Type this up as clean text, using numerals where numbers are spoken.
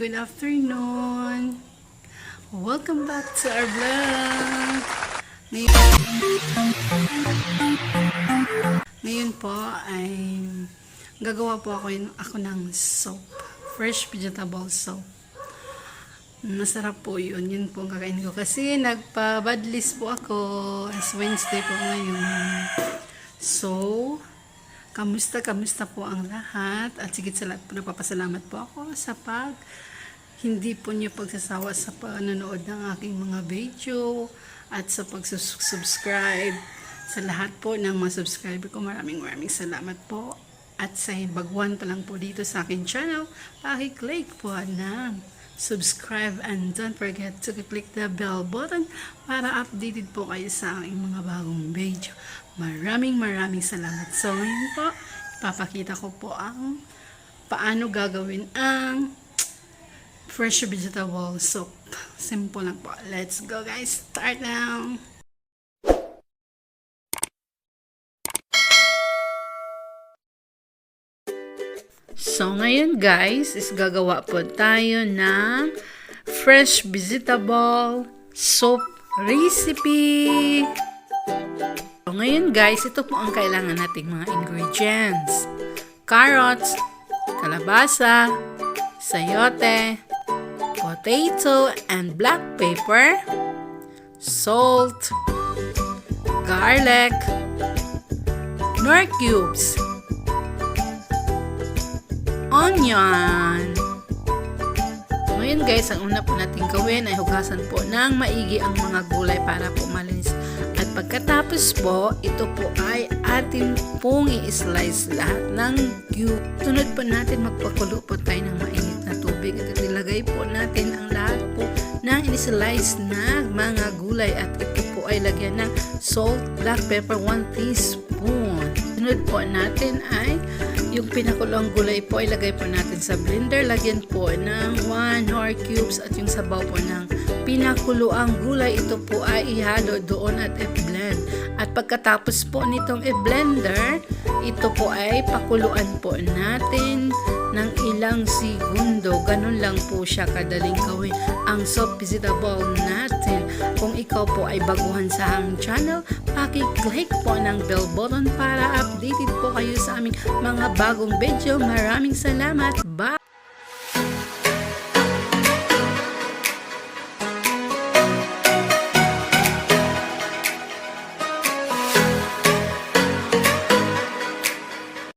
good afternoon. Welcome back to our vlog. Ngayon po ay gagawa po ako ng soap. Fresh vegetable soap. Masarap po yun. Yun po ang kakain ko. Kasi nagpa-badlist po ako. As Wednesday po ngayon. So, kamusta po ang lahat? At sigit sa lahat po, nagpapasalamat po ako sa hindi po niyo pagsasawa sa panonood ng aking mga video at sa pag-subscribe sa lahat po ng mga subscriber ko. Maraming salamat po. At sa baguhan pa lang po dito sa aking channel, paki-click po ng subscribe and don't forget to click the bell button para updated po kayo sa aking mga bagong video. Maraming salamat. So ngayon po, ipapakita ko po ang paano gagawin ang fresh vegetable soup. Simple lang po. Let's go guys. Start now. So ngayon guys, is gagawa po tayo ng fresh vegetable soup recipe. So ngayon guys, ito po ang kailangan nating mga ingredients. Carrots, kalabasa, sayote, potato and black pepper, salt, garlic, nor cubes, onion. Ngayon guys, ang una po natin gawin ay hugasan po ng maigi ang mga gulay para po malinis. At pagkatapos po, ito po ay atin pong i-slice lahat ng cube. Sunod po natin magpakulo po tayo ng mainit na tubig at ilagay po natin ang lahat po ng i-slice na mga gulay at ito po ay lagyan ng salt, black pepper, 1 teaspoon. Sunod po natin ay yung pinakulong gulay po ay lagay po natin sa blender. Lagyan po ng 1 nor cubes at yung sabaw po ng pinakuloang gulay. Ito po ay ihalo doon at i-blend. At pagkatapos po nitong i-blender, ito po ay pakuluan po natin ng ilang segundo. Ganun lang po siya kadaling gawin ang soap vegetable natin. Kung ikaw po ay baguhan sa aming channel, paki-click po ng bell button para updated po kayo sa aming mga bagong video. Maraming salamat. Bye!